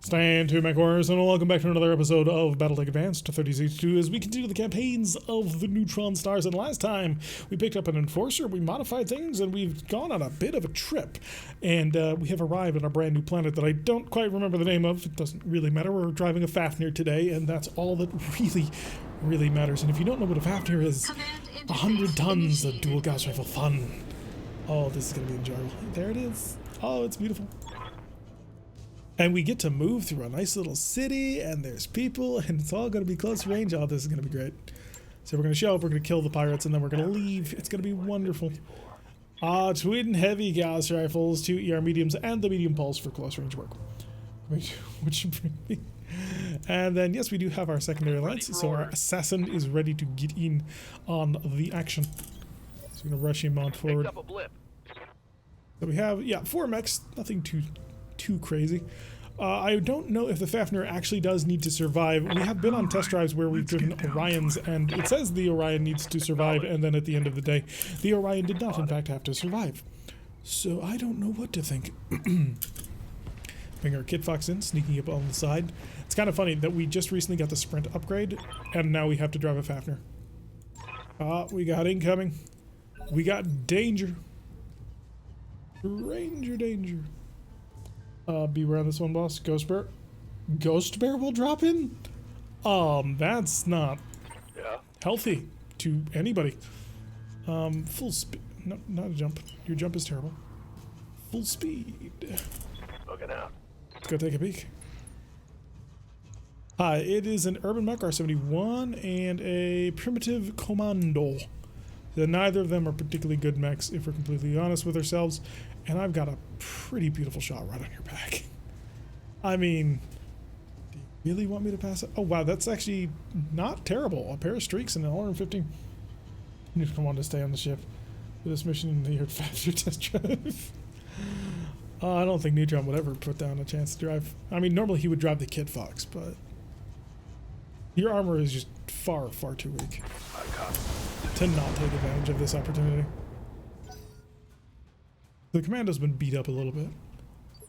Stand to my course, and welcome back to another episode of BattleTech Advanced 3062 as we continue the campaigns of the Neutron Stars. And last time we picked up an enforcer, we modified things, and we've gone on a bit of a trip. And we have arrived on a brand new planet that I don't quite remember the name of. It doesn't really matter. We're driving a Fafnir today, and that's all that really matters. And if you don't know what a Fafnir is, 100 tons of dual Gauss rifle fun. Oh, this is going to be enjoyable. There it is. Oh, it's beautiful. And we get to move through a nice little city, and there's people, and it's all going to be close range. Oh, this is going to be great. So we're going to show up, we're going to kill the pirates, and then we're going to leave. It's going to be wonderful. Twin Heavy Gauss Rifles, 2 ER mediums, and the medium pulse for close range work. And then, yes, we do have our secondary lance, so our assassin is ready to get in on the action. So we're going to rush him on forward. So we have, yeah, 4 mechs, nothing too crazy. I don't know if the Fafnir actually does need to survive. We have been on test drives where we've driven Orions, and it says the Orion needs to survive, and then at the end of the day, the Orion did not, in fact, have to survive. So I don't know what to think. Bring our Kit Fox in, sneaking up on the side. It's kind of funny that we just recently got the sprint upgrade, and now we have to drive a Fafnir. We got incoming. We got danger. Danger. Beware on this one, boss. Ghost Bear. Ghost Bear will drop in? That's not healthy to anybody. Full speed. No, not a jump. Your jump is terrible. Full speed. Looking out. Let's go take a peek. It is an Urban Mech R71 and a Primitive Commando. Neither of them are particularly good mechs, if we're completely honest with ourselves. And I've got a pretty beautiful shot right on your back. I mean, do you really want me to pass it? Oh, wow, that's actually not terrible. A pair of streaks and an 115. You just want to stay on the ship for this mission in your faster test drive. I don't think Neutron would ever put down a chance to drive. I mean, normally he would drive the Kit Fox, but your armor is just far too weak to not take advantage of this opportunity. The commando's been beat up a little bit.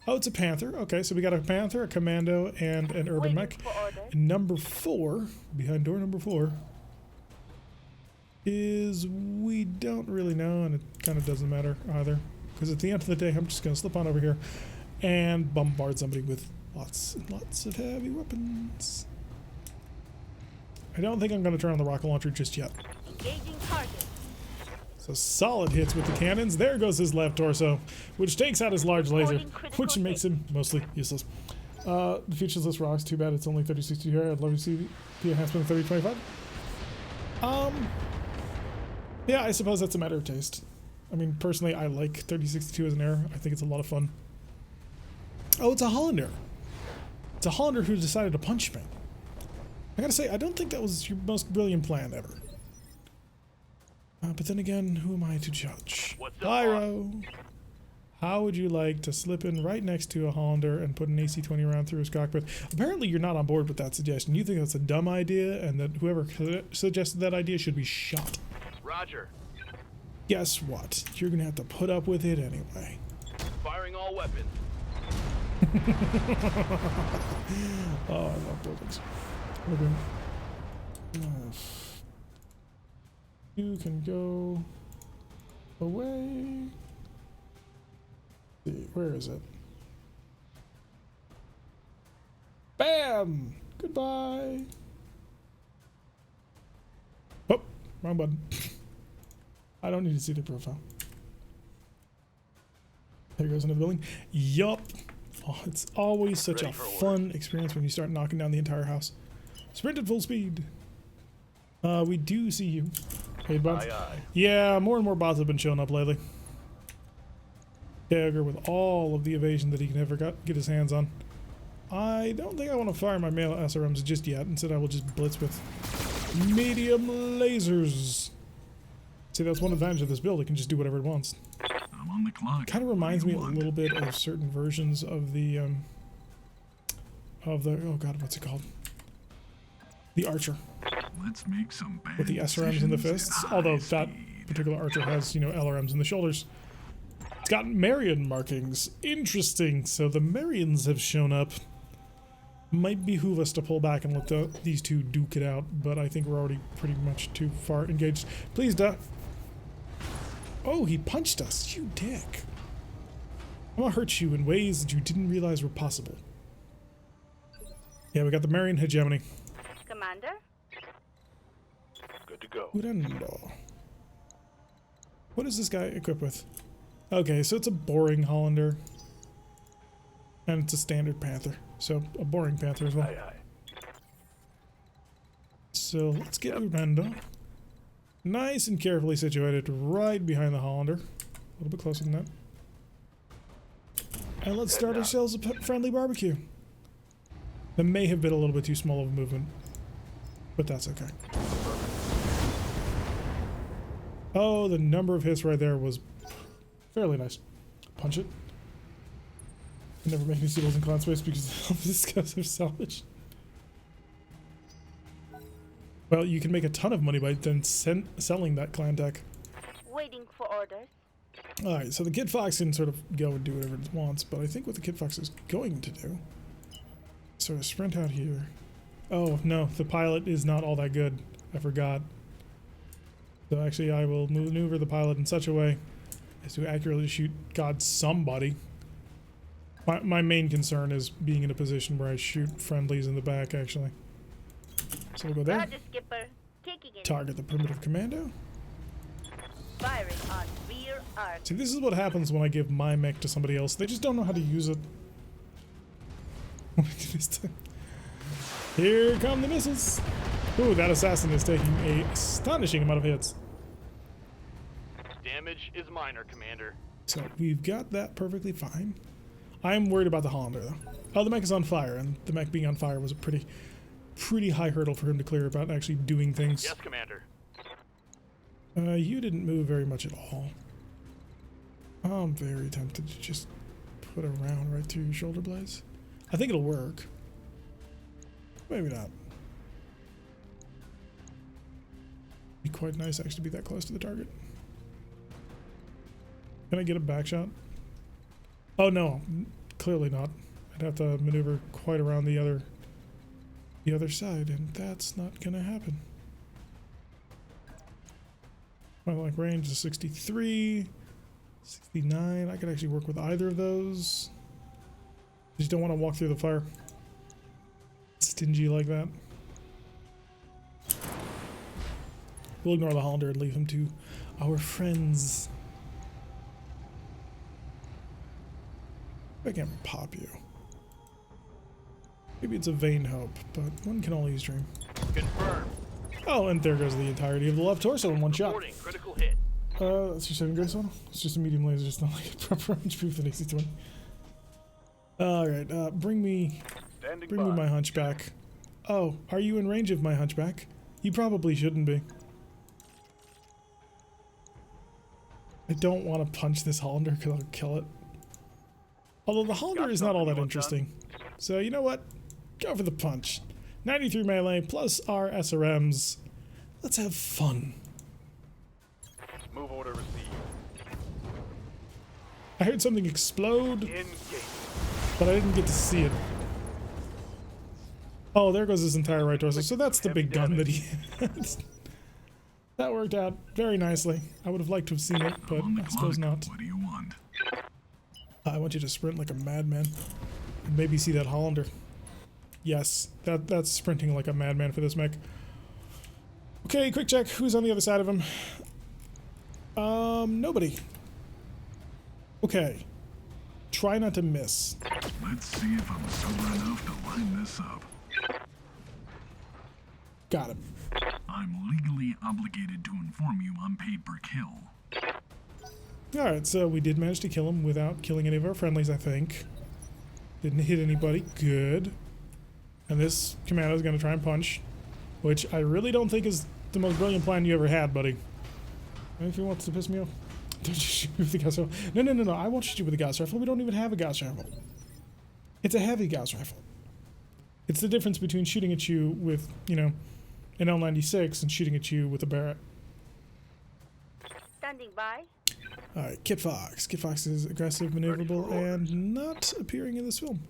Oh, it's a Panther. Okay, so we got a Panther, a Commando, and an Urban Mech. And number 4, behind door number 4, is we don't really know, and it kind of doesn't matter either. Because at the end of the day, I'm just going to slip on over here and bombard somebody with lots and lots of heavy weapons. I don't think I'm going to turn on the rocket launcher just yet. Engaging target. So solid hits with the cannons. There goes his left torso, which takes out his large laser, which makes him mostly useless. The featureless rocks, too bad it's only 3060 here. I'd love to see the enhancement of 3025. Yeah, I suppose that's a matter of taste. I mean, personally, I like 3062 as an error. I think it's a lot of fun. Oh, it's a Hollander. It's a Hollander who decided to punch me. I gotta say, I don't think that was your most brilliant plan ever. But then again, who am I to judge? Pyro! How would you like to slip in right next to a Hollander and put an AC-20 round through his cockpit? Apparently you're not on board with that suggestion. You think that's a dumb idea, and that whoever suggested that idea should be shot. Roger. Guess what? You're gonna have to put up with it anyway. Firing all weapons. Oh, I love buildings. Okay. You can go away. Let's see, where is it? Bam! Goodbye. Oh, wrong button. I don't need to see the profile. There goes another building. Yup. Oh, it's always such a fun experience when you start knocking down the entire house. Sprint at full speed. We do see you. Hey, bots. Aye, aye. Yeah, more and more bots have been showing up lately. Dagger with all of the evasion that he can ever get his hands on. I don't think I want to fire my male SRMs just yet. Instead, I will just blitz with medium lasers. See, that's one advantage of this build. It can just do whatever it wants. I'm on the clock. Kind of reminds me a little bit of certain versions of the oh god, what's it called? The Archer. Let's make some bad With the SRMs and the fists. Although that particular Archer has, you know, LRMs in the shoulders. It's got Marion markings. Interesting. So the Marions have shown up. Might behoove us to pull back and let these two duke it out, but I think we're already pretty much too far engaged. Please, duh. Oh, he punched us, you dick. I'm gonna hurt you in ways that you didn't realize were possible. Yeah, we got the Marian hegemony. Commander? Good to go. Urando. What is this guy equipped with? Okay, so it's a boring Hollander. And it's a standard Panther. So a boring Panther as well. Aye, aye. So let's get Urando. Nice and carefully situated right behind the Hollander. A little bit closer than that. And let's start ourselves a friendly barbecue. That may have been a little bit too small of a movement. But that's okay. Oh, the number of hits right there was fairly nice. Punch it. I never make any seals in clan space because all these guys are salvaged. Well, you can make a ton of money by then selling that clan tech. Waiting for orders. Alright, so the Kid Fox can sort of go and do whatever it wants, but I think what the Kid Fox is going to do, sort of sprint out here. Oh, no, the pilot is not all that good. I forgot. So actually, I will maneuver the pilot in such a way as to accurately shoot, God, somebody. My main concern is being in a position where I shoot friendlies in the back, actually. So we'll go there. Roger, Skipper. Kicking it. Target the primitive commando. Firing on rear arc. See, this is what happens when I give my mech to somebody else. They just don't know how to use it. What did I do this time? Here come the missiles. Ooh, that assassin is taking a astonishing amount of hits. Damage is minor, Commander. So we've got that perfectly fine. I'm worried about the Hollander, though. Oh, the mech is on fire, and the mech being on fire was a pretty high hurdle for him to clear about actually doing things. Yes, Commander. You didn't move very much at all. I'm very tempted to just put a round right through your shoulder blades. I think it'll work. Maybe not. Be quite nice actually to be that close to the target. Can I get a back shot? Oh no, clearly not. I'd have to maneuver quite around the other side, and that's not gonna happen. My like range is 63, 69. I could actually work with either of those. Just don't want to walk through the fire. Stingy like that. We'll ignore the Hollander and leave him to our friends. I can't pop you. Maybe it's a vain hope, but one can always dream. Confirmed. Oh, and there goes the entirety of the left torso in one shot. Reporting critical hit. That's your 7 grace one? It's just a medium laser, it's not like a proper range proof than AC-20. Alright, bring me my hunchback. Oh, are you in range of my hunchback? You probably shouldn't be. I don't want to punch this Hollander because I'll kill it. Although the Hollander is not all that interesting. So you know what? Go for the punch. 93 melee plus our SRMs. Let's have fun. Move order received. I heard something explode, Engage. but I didn't get to see it. Oh, there goes his entire right torso. So that's the big gun that he has. That worked out very nicely. I would have liked to have seen it, but I suppose not. What do you want? I want you to sprint like a madman. And maybe see that Hollander. Yes, that's sprinting like a madman for this mech. Okay, quick check. Who's on the other side of him? Nobody. Okay. Try not to miss. Let's see if I'm sober enough to line this up. Got him. I'm legally obligated to inform you I'm paid per kill. Alright, so we did manage to kill him without killing any of our friendlies, I think. Didn't hit anybody. Good. And this commando is going to try and punch, which I really don't think is the most brilliant plan you ever had, buddy. If he wants to piss me off, don't you shoot me with the Gauss rifle. No. I won't shoot you with a Gauss rifle. We don't even have a Gauss rifle. It's a heavy Gauss rifle. It's the difference between shooting at you with, you know, an L96 and shooting at you with a Barrett. Standing by. Alright, Kit Fox. Kit Fox is aggressive, maneuverable, and not appearing in this film.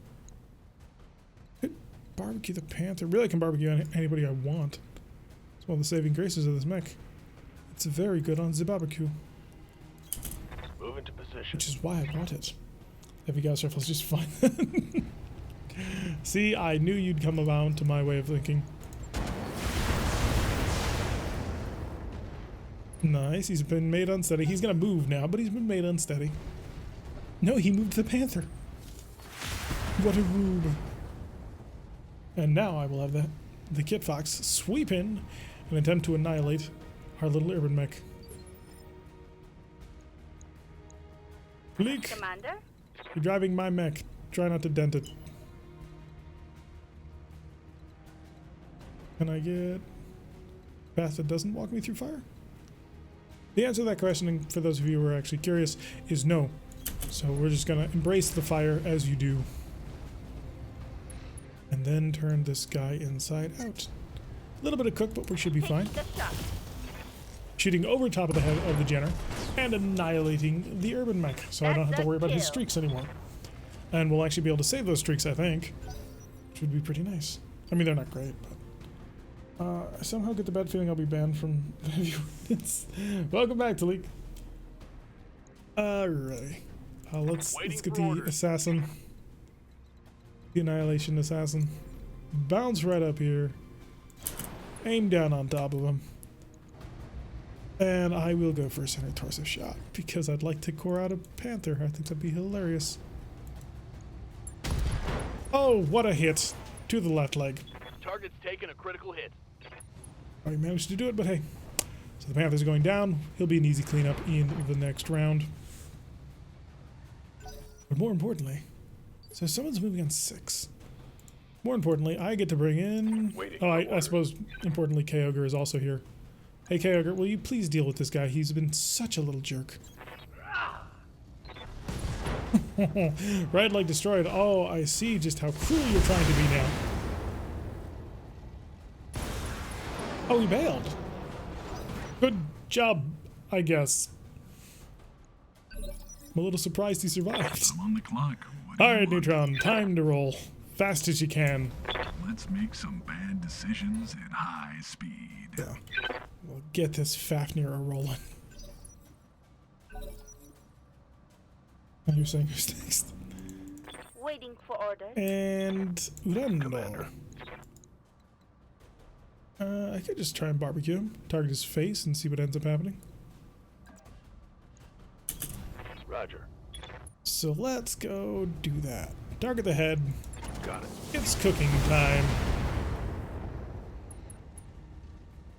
barbecue the Panther. Really, I can barbecue anybody I want. It's one of the saving graces of this mech. It's very good on the barbecue. Move into position. Which is why I bought it. Heavy Gauss Rifles just fine. See, I knew you'd come around to my way of thinking. Nice, he's been made unsteady. He's gonna move now, but he's been made unsteady. No, he moved the Panther. What a rube. And now I will have the Kit Fox sweep in and attempt to annihilate our little urban mech. Bleak, Commander? you're driving my mech. Try not to dent it. Can I get a path that doesn't walk me through fire? The answer to that question, and for those of you who are actually curious, is no. So we're just gonna embrace the fire as you do. And then turn this guy inside out. A little bit of cook, but we should be fine. Taking the shot. Shooting over top of the head of the Jenner and annihilating the urban mech, so I don't have to worry about his streaks anymore. And we'll actually be able to save those streaks, I think, which would be pretty nice. I mean, they're not great, but I somehow get the bad feeling I'll be banned from the Heavy Ordnance. Welcome back, Talik. Alrighty. Let's get the assassin. The annihilation assassin. Bounce right up here. Aim down on top of him. And I will go for a center torso shot because I'd like to core out a Panther. I think that'd be hilarious. Oh, what a hit. To the left leg. Target's taken a critical hit. I managed to do it, but hey. So the Panther's going down. He'll be an easy cleanup in the next round. But more importantly, so someone's moving on 6. More importantly, I get to bring in... Oh, I suppose, importantly, K-Ogre is also here. Hey, K-Ogre, will you please deal with this guy? He's been such a little jerk. Right leg destroyed. Oh, I see just how cruel you're trying to be now. Oh, he bailed. Good job, I guess. I'm a little surprised he survived. I'm on the clock. What do you Alright, want? Neutron, time to roll. Fast as you can. Let's make some bad decisions at high speed. Yeah. We'll get this Fafnir a-rolling. Now you're saying who's next? Waiting for orders. And Urando. I could just try and barbecue him, target his face, and see what ends up happening. Roger. So let's go do that. Target the head. Got it. It's cooking time.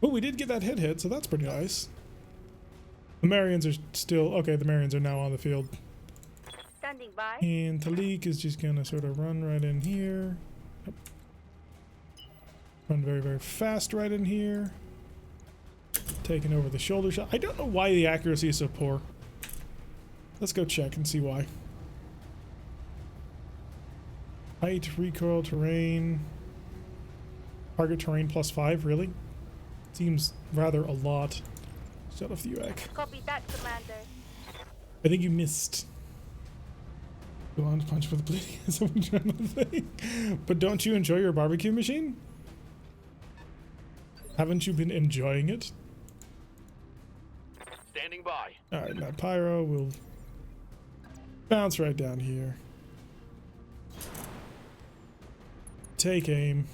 Oh, we did get that hit, so that's pretty nice. The Marians are still... Okay, the Marians are now on the field. Standing by. And Talik is just gonna sort of run right in here. Yep. Run very, very fast right in here. Taking over the shoulder shot. I don't know why the accuracy is so poor. Let's go check and see why. Height, recoil, terrain. Target terrain +5, really? Seems rather a lot. Shut off the UAC. Copy that, Commander. I think you missed. Go on to punch for the bleeding. Is that what you're trying to think? But don't you enjoy your barbecue machine? Haven't you been enjoying it? Standing by. Alright, now Pyro will bounce right down here. Take aim.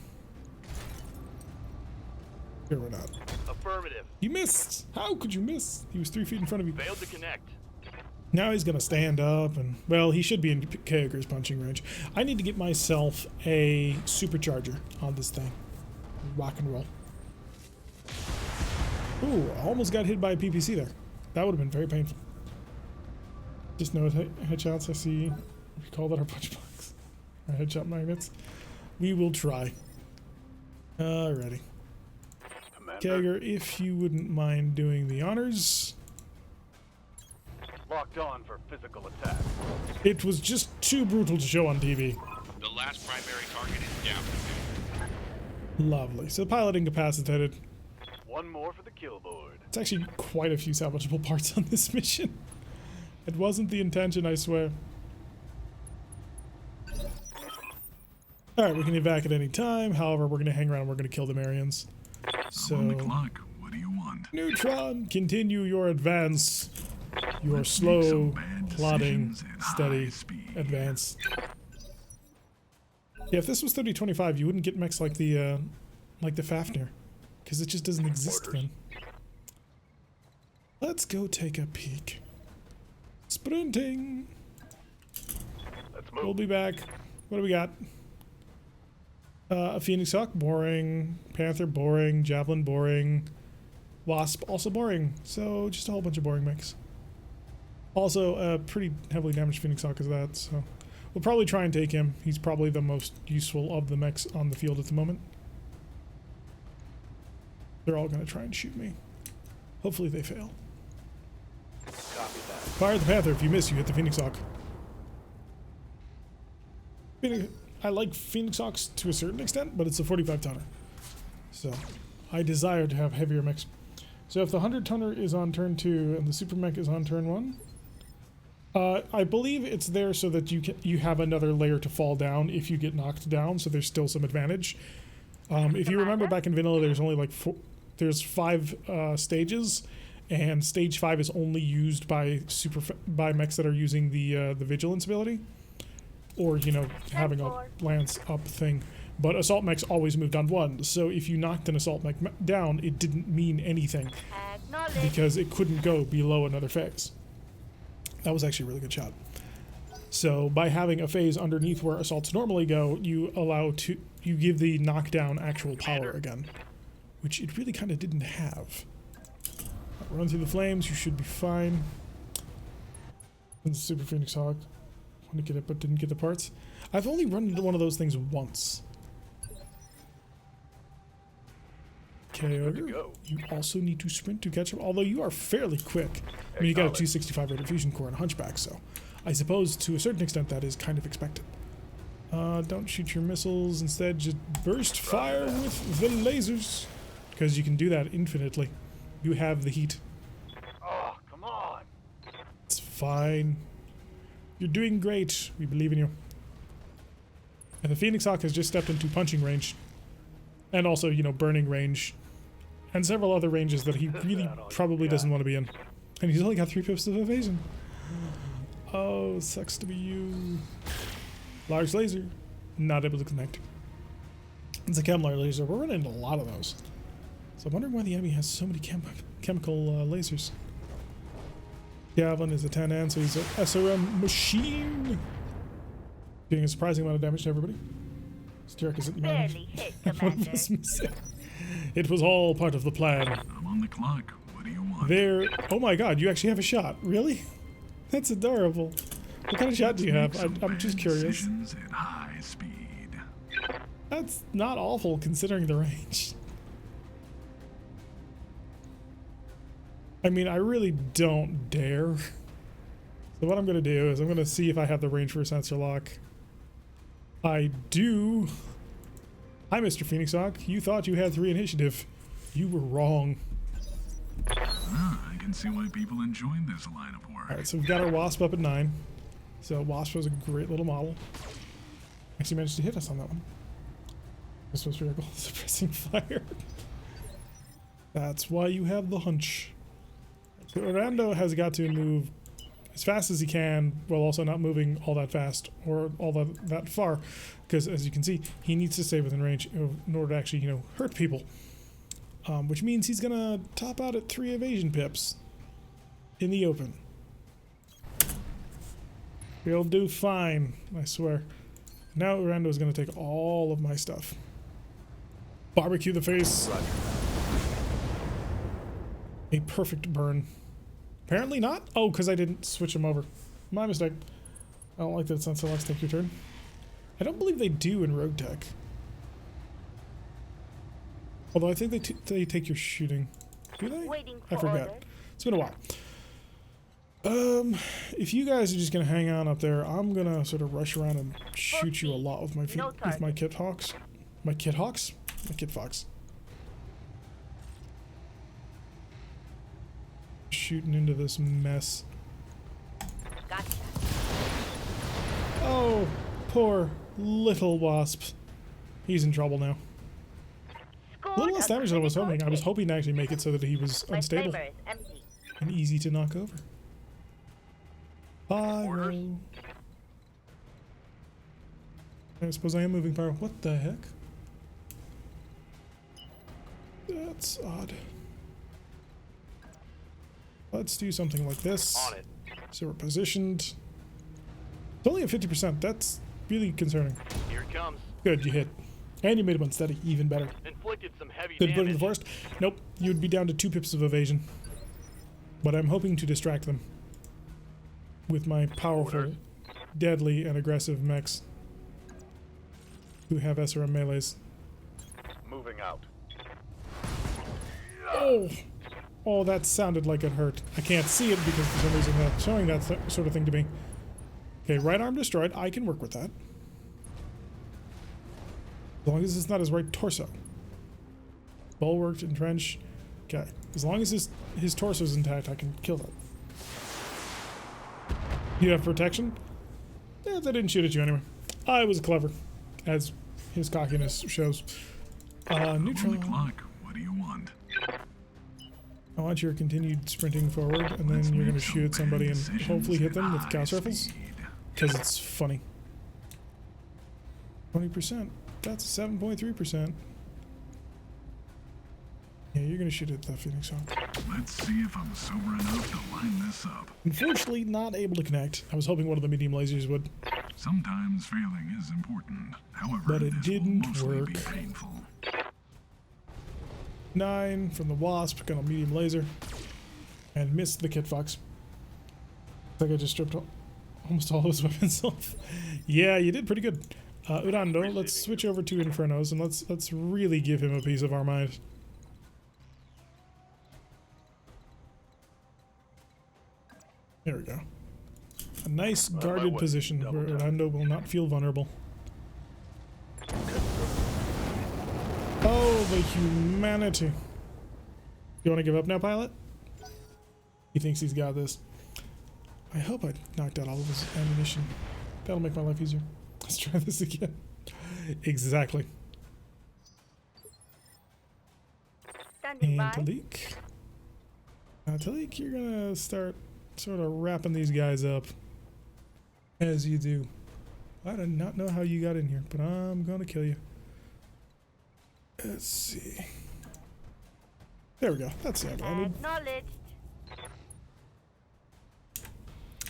Here we're not. Affirmative. You missed! How could you miss? He was 3 feet in front of you. Failed to connect. Now he's gonna stand up and, well, he should be in K-Ogre's punching range. I need to get myself a supercharger on this thing. Rock and roll. Ooh, I almost got hit by a PPC there. That would have been very painful. Just no headshots. I see. We call that our punch box. Our headshot magnets. We will try. Alrighty. K-Ogre, if you wouldn't mind doing the honors. Locked on for physical attack. It was just too brutal to show on TV. The last primary target is down. Lovely. So the pilot incapacitated. One more for the kill board. It's actually quite a few salvageable parts on this mission. It wasn't the intention, I swear. Alright, we can evac at any time. However, we're going to hang around. We're going to kill the Marians. I'm on the clock. What do you want? Neutron, continue your advance. Your Let's make slow, some bad plodding, decisions at steady high speed. advance. Yeah, if this was 3025, you wouldn't get mechs like the Fafnir, because it just doesn't exist then. Let's go take a peek. Sprinting. Let's move. We'll be back. What do we got? A Phoenix Hawk, boring. Panther, boring. Javelin, boring. Wasp, also boring. So just a whole bunch of boring mechs. Also, a pretty heavily damaged Phoenix Hawk is that, so we'll probably try and take him. He's probably the most useful of the mechs on the field at the moment. They're all going to try and shoot me. Hopefully they fail. Copy that. Fire the Panther. If you miss, you hit the Phoenix Hawk. I like Phoenix Hawks to a certain extent, but it's a 45-tonner. So, I desire to have heavier mechs. So if the 100-tonner is on turn 2 and the Super Mech is on turn 1, I believe it's there so that you have another layer to fall down if you get knocked down, so there's still some advantage. If you remember back in vanilla, there's only like there's 5 stages, and stage 5 is only used by mechs that are using the vigilance ability, or having a lance up thing. But assault mechs always moved on 1, so if you knocked an assault mech down, it didn't mean anything because it couldn't go below another phase. That was actually a really good shot. So by having a phase underneath where assaults normally go, you give the knockdown actual power again, which it really kind of didn't have. Run through the flames, you should be fine. And the Super Phoenix Hawk. Want to get it, but didn't get the parts. I've only run into one of those things once. Okay, Ogre, you also need to sprint to catch up, although you are fairly quick. I mean, you got a 265 rated fusion core and a hunchback, so I suppose to a certain extent that is kind of expected. Don't shoot your missiles, instead just burst fire with the lasers, because you can do that infinitely. You have the heat. Oh, come on. It's fine. You're doing great. We believe in you. And the Phoenix Hawk has just stepped into punching range. And also, burning range. And several other ranges that he really probably doesn't want to be in. And he's only got 3 pips of evasion. Oh, sucks to be you. Large laser. Not able to connect. It's a Kevlar laser. We're running into a lot of those. So I'm wondering why the enemy has so many chemical lasers. Javelin is a 10-an, so he's an SRM machine. Doing a surprising amount of damage to everybody. Sterk isn't Barely hit, Commander. It was all part of the plan. I'm on the clock. What do you want? There. Oh my god, you actually have a shot. Really? That's adorable. What kind of shot do you have? I'm just curious. Decisions at high speed. That's not awful considering the range. I mean, I really don't dare. So what I'm going to do is I'm going to see if I have the range for a sensor lock. I do. Hi, Mr. Phoenix Hawk. You thought you had 3 initiative. You were wrong. I can see why people enjoy this line of work. Alright, so we've got our Wasp up at 9. So Wasp was a great little model. Actually managed to hit us on that one. This was vehicle suppressing fire. That's why you have the hunch. So Orlando has got to move as fast as he can while also not moving all that fast or all that far, because as you can see, he needs to stay within range in order to actually, hurt people. Which means he's gonna top out at 3 evasion pips in the open. He'll do fine, I swear. Now Orlando is gonna take all of my stuff. Barbecue the face. A perfect burn. Apparently not. Oh, because I didn't switch him over. My mistake. I don't like that sensor locks take your turn. I don't believe they do in Rogue Tech. Although I think they take your shooting. Do they? I forget. It's been a while. If you guys are just gonna hang on up there, I'm gonna sort of rush around and shoot you a lot with my Kit Hawks. My Kit Hawks? My Kit Fox. Shooting into this mess. Gotcha. Oh, poor little Wasp. He's in trouble now. A little less Scored damage than I was critical hoping. I was hit. hoping to actually make it so that he was My unstable flavor is empty. and easy to knock over. Orders? Pyro. I suppose I am moving pyro. What the heck? That's odd. Let's do something like this. On it. So we're positioned. It's only at 50%. That's really concerning. Here it comes. Good, you hit. And you made him unsteady. Even better. Inflicted some heavy Good, put in the damage. forest. Nope, you'd be down to 2 pips of evasion. But I'm hoping to distract them with my powerful, Orders. deadly, and aggressive mechs who have SRM melees. Moving out. Oh! Oh, that sounded like it hurt. I can't see it because for some reason that's showing that sort of thing to me. Okay, right arm destroyed. I can work with that. As long as it's not his right torso. Bulwarked, entrench. Okay. As long as his torso's intact, I can kill that. You have protection? Yeah, they didn't shoot at you anyway. I was clever, as his cockiness shows. On the Neutron. clock. What do you want? I want your continued sprinting forward, and then Let's you're going to make shoot at some somebody bad and decisions hopefully hit them at with high Gauss Rifles. speed. Because it's funny. 20%. That's 7.3%. Yeah, you're going to shoot at the Phoenix Hawk. Let's see if I'm sober enough to line this up. Unfortunately, not able to connect. I was hoping one of the medium lasers would. Sometimes failing is important. However, But it this didn't will mostly be work. painful. 9 from the Wasp, got a medium laser. And missed the Kit Fox. I think I just stripped almost all of his weapons off. Yeah, you did pretty good. Urando, let's switch over to Infernos and let's really give him a piece of our mind. There we go. A nice On my guarded way. position Double where time. Urando will not feel vulnerable. Oh, the humanity. You want to give up now, pilot? He thinks he's got this. I hope I knocked out all of his ammunition. That'll make my life easier. Let's try this again. Exactly. Standing by. And Talik. Now, Talik, you're gonna start sort of wrapping these guys up. As you do. I do not know how you got in here, but I'm gonna kill you. Let's see. There we go. That's the angle I need. Acknowledged.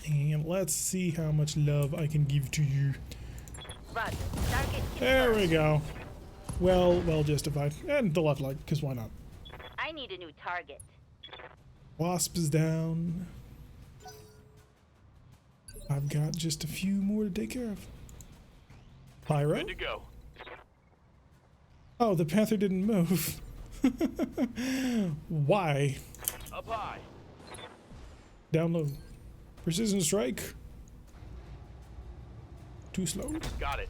And let's see how much love I can give to you. Roger. Target There we confirmed. go. Well justified. And the left leg, because why not? I need a new target. Wasp is down. I've got just a few more to take care of. Pyro? Good to go. Oh, the Panther didn't move. Why? Up high. Down low. Precision strike. Too slow. Got it.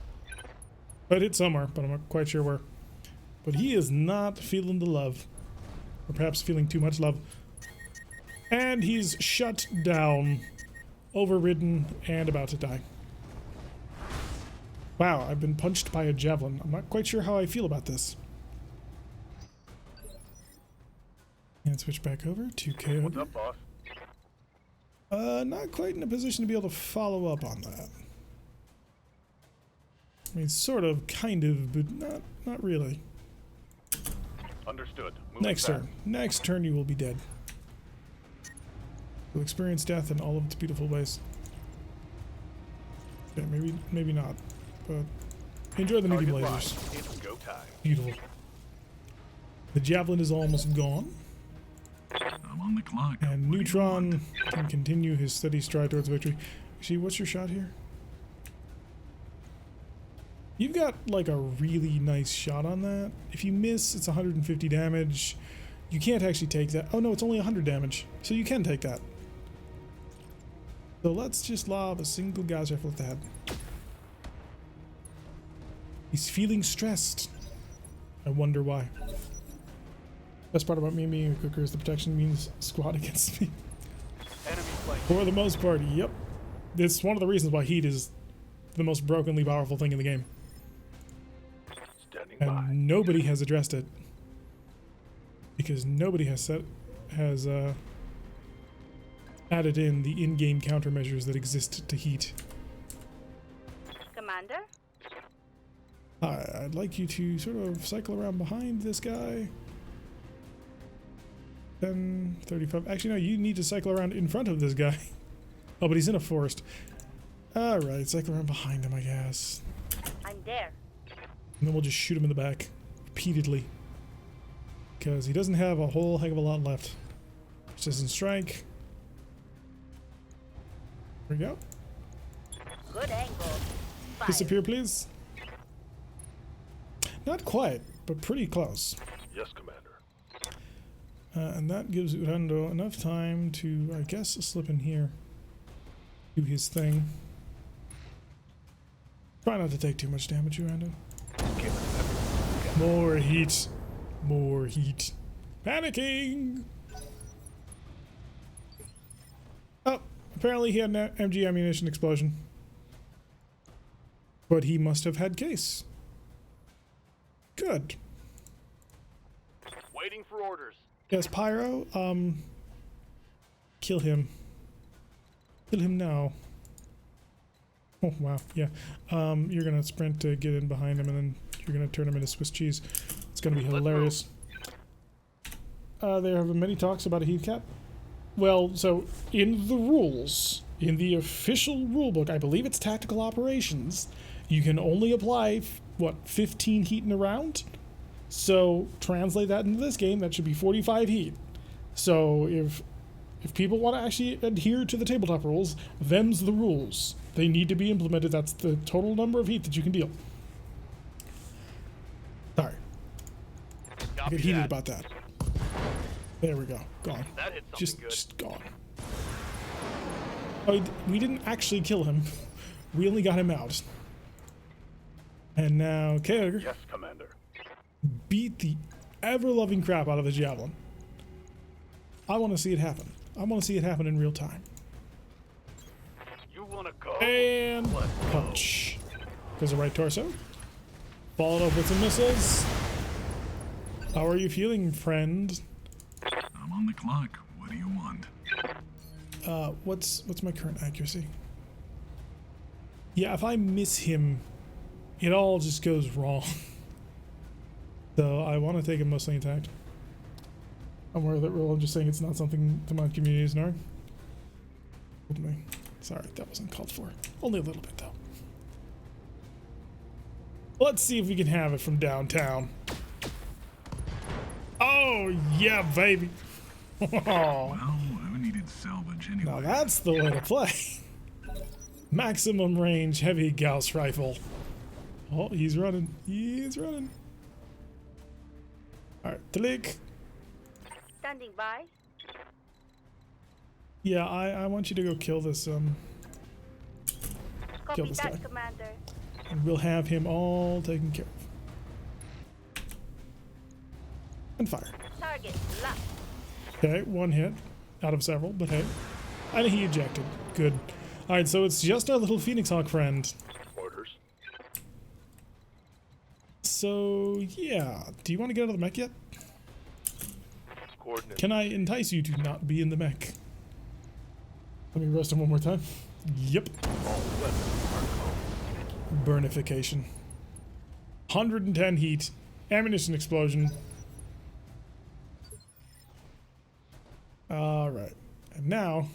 But hit somewhere, but I'm not quite sure where. But he is not feeling the love. Or perhaps feeling too much love. And he's shut down. Overridden and about to die. Wow, I've been punched by a javelin. I'm not quite sure how I feel about this. And switch back over to KO. What's up, boss? Not quite in a position to be able to follow up on that. I mean, sort of, kind of, but not really. Understood. Moving Next fast. turn. Next turn you will be dead. You'll experience death in all of its beautiful ways. Okay, maybe not. But enjoy the medium Target lasers. live. It's go time. Beautiful. The javelin is almost gone. I'm on the clock. And What do you Neutron want? can continue his steady stride towards victory. Actually, what's your shot here? You've got like a really nice shot on that. If you miss, it's 150 damage. You can't actually take that. Oh no, it's only 100 damage. So you can take that. So let's just lob a single Gauss rifle at the head. He's feeling stressed. I wonder why. Best part about me being a cooker is the protection means squad against me. Enemy plane. For the most part, yep. It's one of the reasons why heat is the most brokenly powerful thing in the game. Standing by. And nobody has addressed it. Because nobody has added in the in-game countermeasures that exist to heat. Commander? I'd like you to sort of cycle around behind this guy. 10, 35. Actually, no, you need to cycle around in front of this guy. Oh, but he's in a forest. Alright, cycle around behind him, I guess. I'm there. And then we'll just shoot him in the back repeatedly. Because he doesn't have a whole heck of a lot left. Precision strike. There we go. Good angle. Fire. Disappear, please. Not quite, but pretty close. Yes, Commander. And that gives Urando enough time to, I guess, slip in here. Do his thing. Try not to take too much damage, Urando. More heat. More heat. Panicking! Oh, apparently he had an MG ammunition explosion. But he must have had case. Good. Waiting for orders. Yes, Pyro, kill him. Kill him now. Oh, wow, yeah. You're gonna sprint to get in behind him, and then you're gonna turn him into Swiss cheese. It's gonna be hilarious. There have been many talks about a heat cap. Well, so, in the rules, in the official rulebook, I believe it's tactical operations, you can only apply, 15 heat in a round? So, translate that into this game, that should be 45 heat. So, if people want to actually adhere to the tabletop rules, them's the rules. They need to be implemented. That's the total number of heat that you can deal. Sorry. I get heated about that. There we go. Gone. That hit something good. Just gone. Oh, we didn't actually kill him. We only got him out. And now, Kager Yes, Commander. beat the ever-loving crap out of the javelin. I want to see it happen. I want to see it happen in real time. You wanna go? And Let's go. punch. Goes the right torso. Followed up with some missiles. How are you feeling, friend? I'm on the clock. What do you want? What's my current accuracy? Yeah, if I miss him, it all just goes wrong. So I want to take him mostly intact. I'm aware of that rule. I'm just saying it's not something the mod community is knowing. Sorry, that wasn't called for. Only a little bit, though. Let's see if we can have it from downtown. Oh, yeah, baby. Well, who needed salvage anyway? Now that's the way to play. Maximum range heavy Gauss rifle. Oh, he's running. He's running. Alright, Talik. Standing by. Yeah, I want you to go kill this, Kill Copy this that, guy. Commander. And we'll have him all taken care of. And fire. Target locked. Okay, one hit out of several, but hey. And he ejected. Good. Alright, so it's just our little Phoenix Hawk friend. Orders. So, yeah. Do you want to get out of the mech yet? Coordinates. Can I entice you to not be in the mech? Let me rest him one more time. Yep. All weapons are cold. Burnification. 110 heat. Ammunition explosion. Alright. And now,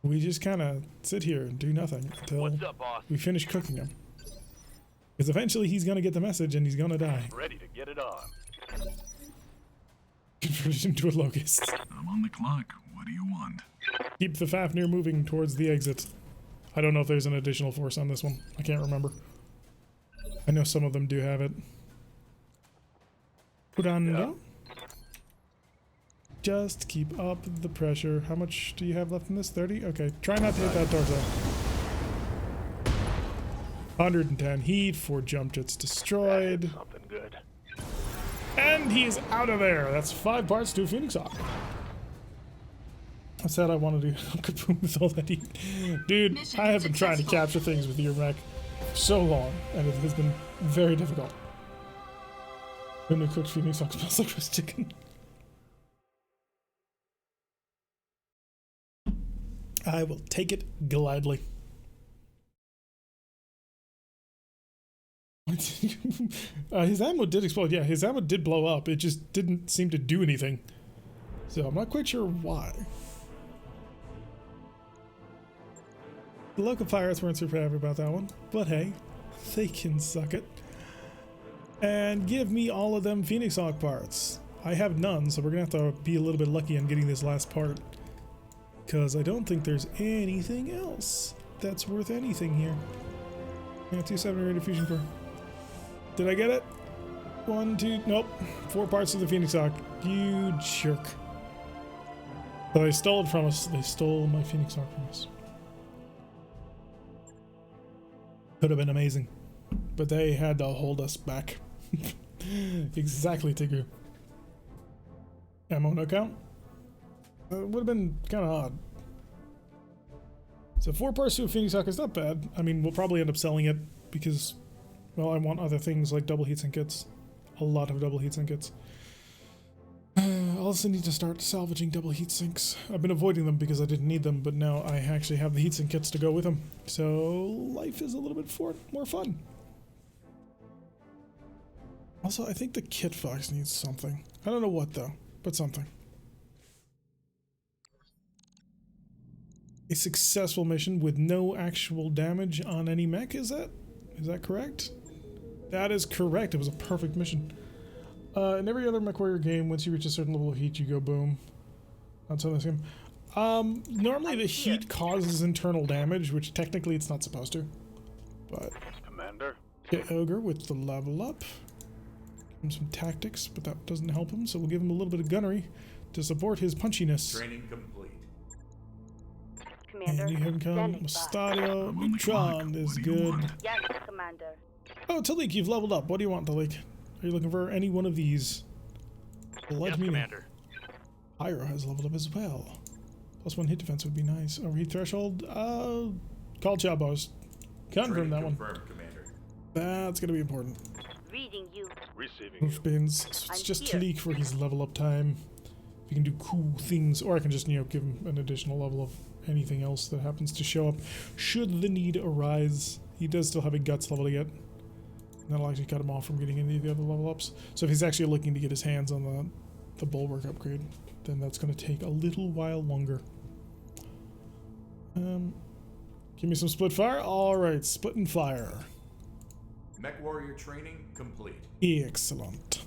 we just kind of sit here and do nothing until What's up, boss? we finish cooking him. Because eventually he's going to get the message and he's going to die. Ready to get it on. Converted into a locust. I'm on the clock. What do you want? Keep the Fafnir moving towards the exit. I don't know if there's an additional force on this one. I can't remember. I know some of them do have it. Put on Yeah. Just keep up the pressure. How much do you have left in this? 30? Okay, try not to hit that torso. 110 heat, 4 jump jets destroyed. Something good. And he's out of there. That's 5 parts to a Phoenix Hawk. I said I wanted to kaboom with all that heat. Dude, I have been trying to capture things with your mech for so long, and it has been very difficult. When the cooked Phoenix Hawk smells like roast chicken. I will take it gladly. His ammo did explode. Yeah, his ammo did blow up. It just didn't seem to do anything. So I'm not quite sure why. The local pirates weren't super happy about that one. But hey, they can suck it. And give me all of them Phoenix Hawk parts. I have none, so we're going to have to be a little bit lucky on getting this last part. Because I don't think there's anything else that's worth anything here. Yeah, 270 rated fusion core. Did I get it? 1, 2, nope. 4 parts of the Phoenix Hawk. You jerk. But they stole it from us. They stole my Phoenix Hawk from us. Could have been amazing. But they had to hold us back. Exactly, Tigger. Ammo no count? Would have been kind of odd. So 4 parts to a Phoenix Hawk is not bad. I mean, we'll probably end up selling it because, well, I want other things like double heatsink kits. A lot of double heatsink kits. I also need to start salvaging double heatsinks. I've been avoiding them because I didn't need them, but now I actually have the heatsink kits to go with them. So life is a little bit more fun. Also, I think the Kit Fox needs something. I don't know what though, but something. A successful mission with no actual damage on any mech, is that correct? That is correct. It was a perfect mission. In every other MechWarrior game, once you reach a certain level of heat, you go boom. Not so this game. Normally the heat causes internal damage, which technically it's not supposed to. But Commander. get Ogre with the level up. Give him some tactics, but that doesn't help him, so we'll give him a little bit of gunnery to support his punchiness. Training complete. Commander. And you haven't come. Standing by. Mustadio, I'm on the Neutron clock. is What do you good. want? Yes, Commander. Oh, Talik, you've leveled up. What do you want, Talik? Are you looking for any one of these? Let Yes, me know. Commander. Pyro has leveled up as well. +1 hit defense would be nice. Overheat threshold. Call Chabos. Confirm that one. Confirmed, Commander. That's gonna be important. Reading you. Receiving Move you. bins. So it's I'm just here. Talik for his level up time. If you can do cool things, or I can just, you know, give him an additional level of anything else that happens to show up should the need arise. He does still have a guts level to get. And that'll actually cut him off from getting any of the other level ups. So if he's actually looking to get his hands on the bulwark upgrade, then that's going to take a little while longer. Give me some split fire. All right, split and fire. MechWarrior training complete. Excellent.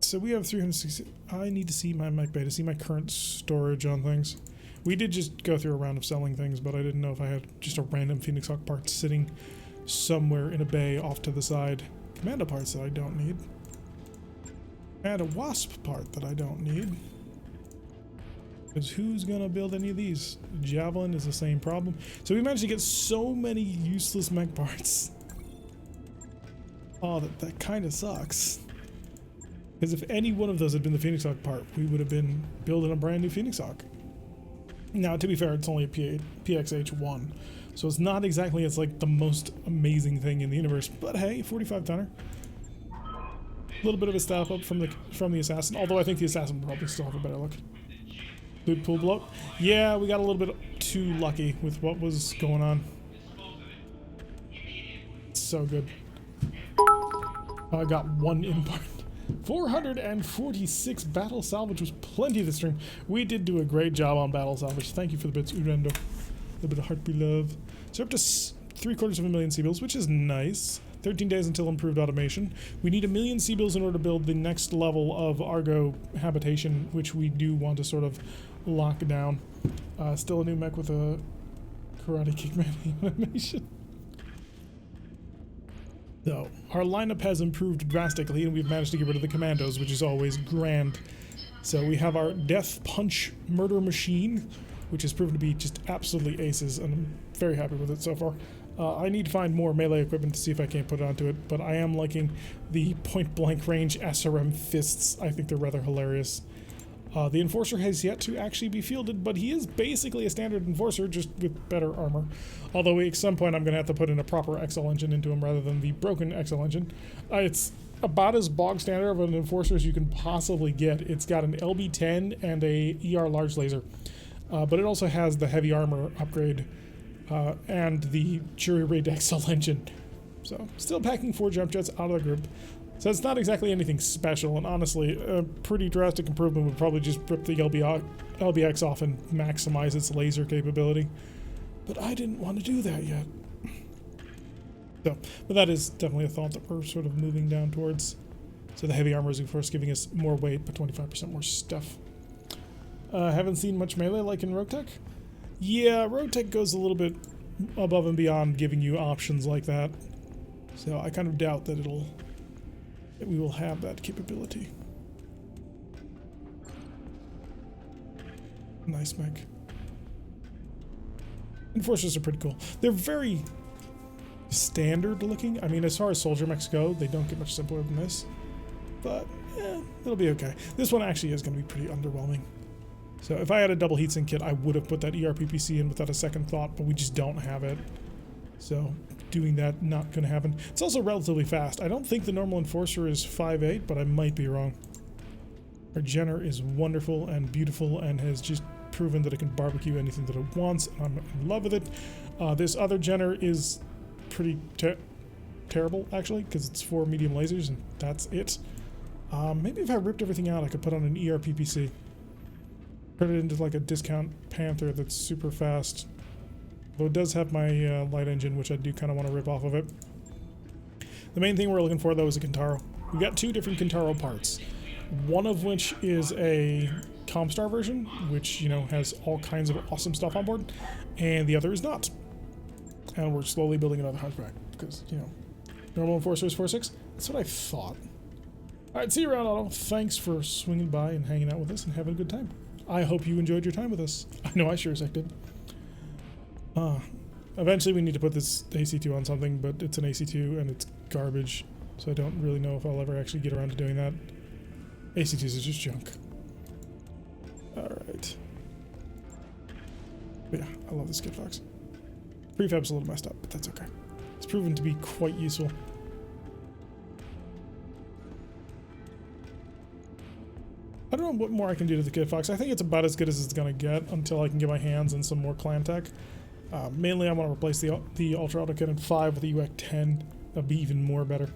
So we have 360. I need to see my mech bay to see my current storage on things. We did just go through a round of selling things, but I didn't know if I had just a random Phoenix Hawk part sitting somewhere in a bay off to the side. Commando parts that I don't need. And a Wasp part that I don't need. Because who's gonna build any of these? Javelin is the same problem. So we managed to get so many useless mech parts. Oh, that kind of sucks. Because if any one of those had been the Phoenix Hawk part, we would have been building a brand new Phoenix Hawk. Now, to be fair, it's only a PXH-1. So it's not exactly, it's like the most amazing thing in the universe. But hey, 45 tonner. A little bit of a step up from the Assassin, although I think the Assassin will probably still have a better look. Good pool blow. Yeah, we got a little bit too lucky with what was going on. So good. I got one impart. 446 battle salvage was plenty this stream. We did do a great job on battle salvage. Thank you for the bits, Urendo. A little bit of heart we love. So up to 750,000 C-bills, which is nice. 13 days until improved automation. We need 1 million C-bills in order to build the next level of Argo habitation, which we do want to sort of lock down. Still a new mech with a Karate Kick Man animation. So, our lineup has improved drastically, and we've managed to get rid of the commandos, which is always grand. So we have our Death Punch Murder Machine, which has proven to be just absolutely aces, and I'm very happy with it so far. I need to find more melee equipment to see if I can't put it onto it, but I am liking the point-blank range SRM fists. I think they're rather hilarious. The Enforcer has yet to actually be fielded, but he is basically a standard Enforcer, just with better armor. Although at some point I'm going to have to put in a proper XL engine into him rather than the broken XL engine. It's about as bog standard of an Enforcer as you can possibly get. It's got an LB10 and a ER large laser. But it also has the heavy armor upgrade and the jury rated XL engine. So still packing 4 jump jets out of the group. So it's not exactly anything special, and honestly, a pretty drastic improvement would probably just rip the LBX off and maximize its laser capability. But I didn't want to do that yet. So, but that is definitely a thought that we're sort of moving down towards. So the heavy armor is, of course, giving us more weight, but 25% more stuff. Haven't seen much melee like in Rogue Tech? Yeah, Rogue Tech goes a little bit above and beyond giving you options like that. So I kind of doubt that we will have that capability. Nice mech. Enforcers are pretty cool. They're very standard looking. I mean, as far as soldier mechs go, they don't get much simpler than this. But, it'll be okay. This one actually is going to be pretty underwhelming. So if I had a double heatsink kit, I would have put that ERPPC in without a second thought, but we just don't have it. So doing that, not going to happen. It's also relatively fast. I don't think the normal Enforcer is 5.8, but I might be wrong. Our Jenner is wonderful and beautiful and has just proven that it can barbecue anything that it wants. I'm in love with it. This other Jenner is pretty terrible, actually, because it's 4 medium lasers and that's it. Maybe if I ripped everything out, I could put on an ERPPC. Put it into like a discount Panther that's super fast. Though it does have my light engine, which I do kind of want to rip off of it. The main thing we're looking for, though, is a Kintaro. We've got 2 different Kintaro parts. One of which is a Comstar version, which, you know, has all kinds of awesome stuff on board. And the other is not. And we're slowly building another Hunchback. Because, you know, normal Enforcer is 4.6. That's what I thought. Alright, see you around, Otto. Thanks for swinging by and hanging out with us and having a good time. I hope you enjoyed your time with us. I know I sure as heck did. Eventually we need to put this AC2 on something, but it's an AC2 and it's garbage, so I don't really know if I'll ever actually get around to doing that. AC2s are just junk. Alright. But yeah, I love this Kit Fox. Prefab's a little messed up, but that's okay. It's proven to be quite useful. I don't know what more I can do to the Kit Fox. I think it's about as good as it's going to get until I can get my hands on some more clan tech. Mainly I want to replace the Ultra Auto Cannon 5 with the UAC 10. That'd be even more better.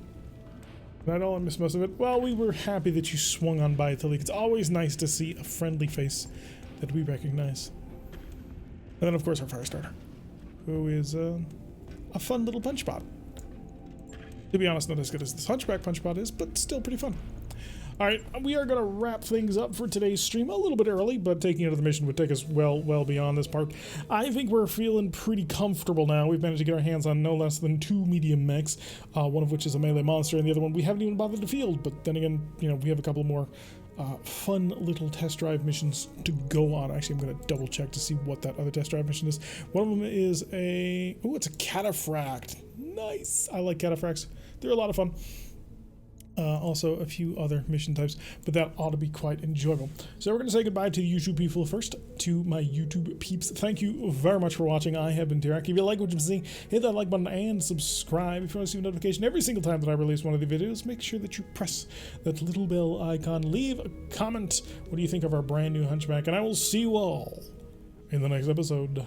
And I know I missed most of it. Well, we were happy that you swung on by, Tilly. It's always nice to see a friendly face that we recognize. And then, of course, our Firestarter, who is a fun little punch bot. To be honest, not as good as this Hunchback punch bot is, but still pretty fun. Alright, we are going to wrap things up for today's stream a little bit early, but taking it to the mission would take us well beyond this part. I think we're feeling pretty comfortable now. We've managed to get our hands on no less than 2 medium mechs, one of which is a melee monster, and the other one we haven't even bothered to field, but then again, you know, we have a couple more fun little test drive missions to go on. Actually, I'm going to double check to see what that other test drive mission is. One of them is it's a cataphract. Nice! I like cataphracts. They're a lot of fun. Also a few other mission types, but that ought to be quite enjoyable. So we're going to say goodbye to the YouTube people first. To my YouTube peeps, thank you very much for watching. I have been Tirak. If you like what you've seen, hit that like button and subscribe. If you want to see a notification every single time that I release one of the videos, make sure that you press that little bell icon. Leave a comment. What do you think of our brand new Hunchback? And I will see you all in the next episode.